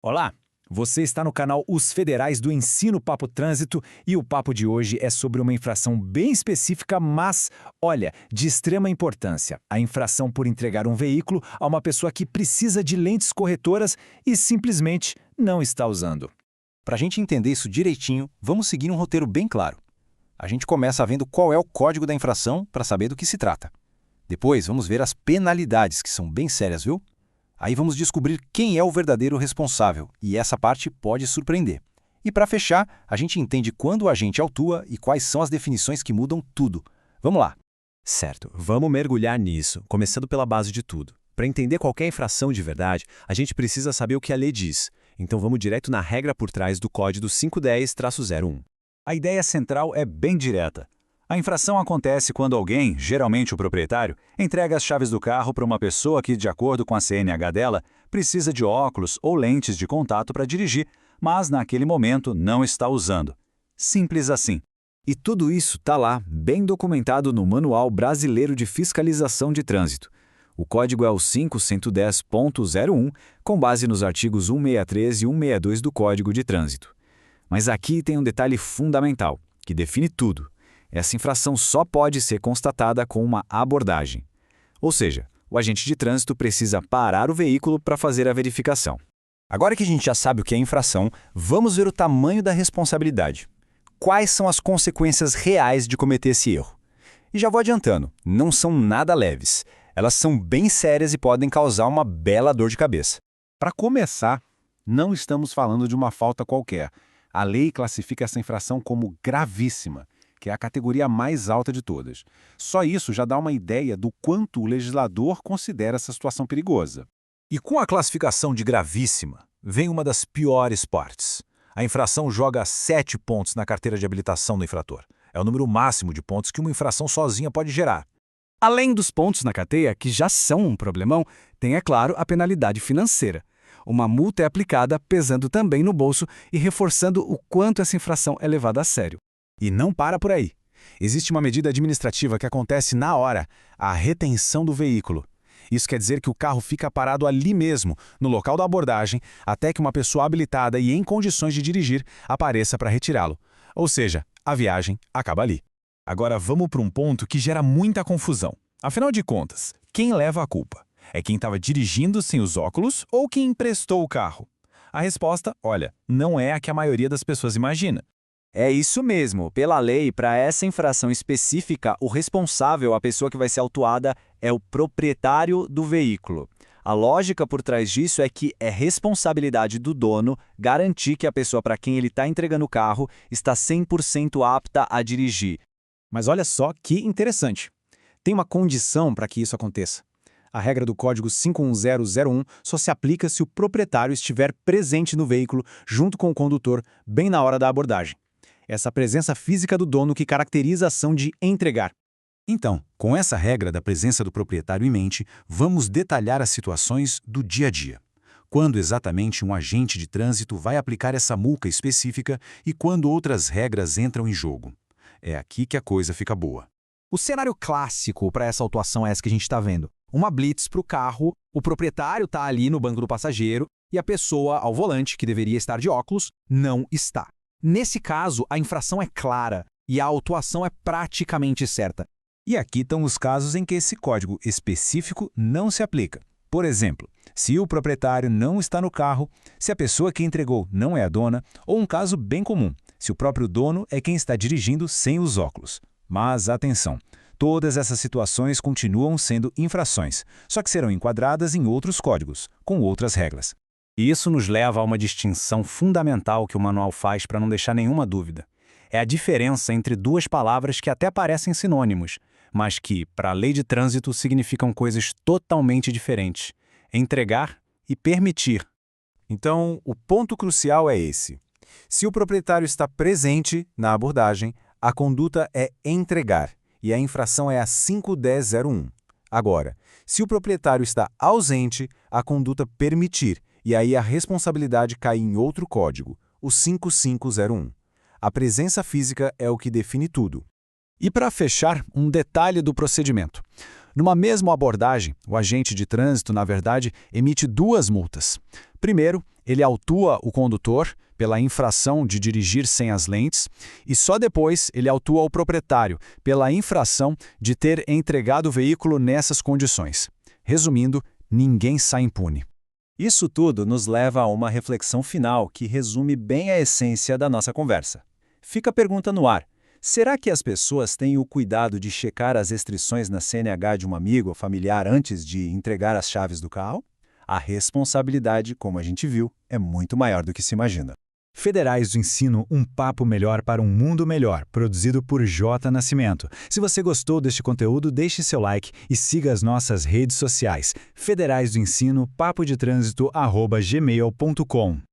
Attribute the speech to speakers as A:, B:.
A: Olá, você está no canal Os Federais do Ensino Papo Trânsito e o papo de hoje é sobre uma infração bem específica, mas, olha, de extrema importância. A infração por entregar um veículo a uma pessoa que precisa de lentes corretoras e simplesmente não está usando.
B: Para a gente entender isso direitinho, vamos seguir um roteiro bem claro. A gente começa vendo qual é o código da infração para saber do que se trata. Depois, vamos ver as penalidades, que são bem sérias, viu? Aí vamos descobrir quem é o verdadeiro responsável, e essa parte pode surpreender. E para fechar, a gente entende quando o agente autua e quais são as definições que mudam tudo. Vamos lá!
C: Certo, vamos mergulhar nisso, começando pela base de tudo. Para entender qualquer infração de verdade, a gente precisa saber o que a lei diz. Então vamos direto na regra por trás do Código 510-01.
D: A ideia central é bem direta. A infração acontece quando alguém, geralmente o proprietário, entrega as chaves do carro para uma pessoa que, de acordo com a CNH dela, precisa de óculos ou lentes de contato para dirigir, mas naquele momento não está usando. Simples assim.
A: E tudo isso está lá, bem documentado no Manual Brasileiro de Fiscalização de Trânsito. O código é o 5110.01, com base nos artigos 163 e 162 do Código de Trânsito. Mas aqui tem um detalhe fundamental, que define tudo. Essa infração só pode ser constatada com uma abordagem. Ou seja, o agente de trânsito precisa parar o veículo para fazer a verificação.
B: Agora que a gente já sabe o que é infração, vamos ver o tamanho da responsabilidade. Quais são as consequências reais de cometer esse erro? E já vou adiantando, não são nada leves. Elas são bem sérias e podem causar uma bela dor de cabeça.
E: Para começar, não estamos falando de uma falta qualquer. A lei classifica essa infração como gravíssima, que é a categoria mais alta de todas. Só isso já dá uma ideia do quanto o legislador considera essa situação perigosa.
D: E com a classificação de gravíssima, vem uma das piores partes. A infração joga 7 pontos na carteira de habilitação do infrator. É o número máximo de pontos que uma infração sozinha pode gerar.
F: Além dos pontos na carteira, que já são um problemão, tem, é claro, a penalidade financeira. Uma multa é aplicada pesando também no bolso e reforçando o quanto essa infração é levada a sério.
D: E não para por aí. Existe uma medida administrativa que acontece na hora, a retenção do veículo. Isso quer dizer que o carro fica parado ali mesmo, no local da abordagem, até que uma pessoa habilitada e em condições de dirigir apareça para retirá-lo. Ou seja, a viagem acaba ali.
A: Agora vamos para um ponto que gera muita confusão. Afinal de contas, quem leva a culpa? É quem estava dirigindo sem os óculos ou quem emprestou o carro? A resposta, olha, não é a que a maioria das pessoas imagina.
G: É isso mesmo. Pela lei, para essa infração específica, o responsável, a pessoa que vai ser autuada, é o proprietário do veículo. A lógica por trás disso é que é responsabilidade do dono garantir que a pessoa para quem ele está entregando o carro está 100% apta a dirigir.
C: Mas olha só que interessante. Tem uma condição para que isso aconteça. A regra do Código 51001 só se aplica se o proprietário estiver presente no veículo junto com o condutor bem na hora da abordagem. Essa presença física do dono que caracteriza a ação de entregar.
E: Então, com essa regra da presença do proprietário em mente, vamos detalhar as situações do dia a dia. Quando exatamente um agente de trânsito vai aplicar essa multa específica e quando outras regras entram em jogo. É aqui que a coisa fica boa.
F: O cenário clássico para essa autuação é essa que a gente está vendo. Uma blitz para o carro, o proprietário está ali no banco do passageiro e a pessoa ao volante, que deveria estar de óculos, não está. Nesse caso, a infração é clara e a autuação é praticamente certa.
E: E aqui estão os casos em que esse código específico não se aplica. Por exemplo, se o proprietário não está no carro, se a pessoa que entregou não é a dona, ou um caso bem comum, se o próprio dono é quem está dirigindo sem os óculos. Mas atenção, todas essas situações continuam sendo infrações, só que serão enquadradas em outros códigos, com outras regras.
B: E isso nos leva a uma distinção fundamental que o manual faz para não deixar nenhuma dúvida. É a diferença entre duas palavras que até parecem sinônimos, mas que, para a lei de trânsito, significam coisas totalmente diferentes: entregar e permitir.
E: Então, o ponto crucial é esse. Se o proprietário está presente na abordagem, a conduta é entregar e a infração é a 51001. Agora, se o proprietário está ausente, a conduta permitir e aí a responsabilidade cai em outro código, o 5501. A presença física é o que define tudo.
D: E para fechar, um detalhe do procedimento. Numa mesma abordagem, o agente de trânsito, na verdade, emite duas multas. Primeiro,
A: ele autua o condutor pela infração de dirigir sem as lentes e só depois ele autua o proprietário pela infração de ter entregado o veículo nessas condições. Resumindo, ninguém sai impune.
C: Isso tudo nos leva a uma reflexão final que resume bem a essência da nossa conversa. Fica a pergunta no ar. Será que as pessoas têm o cuidado de checar as restrições na CNH de um amigo ou familiar antes de entregar as chaves do carro? A responsabilidade, como a gente viu, é muito maior do que se imagina.
E: Federais do Ensino, um papo melhor para um mundo melhor, produzido por J. Nascimento. Se você gostou deste conteúdo, deixe seu like e siga as nossas redes sociais. Federais do Ensino, papo de trânsito, @gmail.com.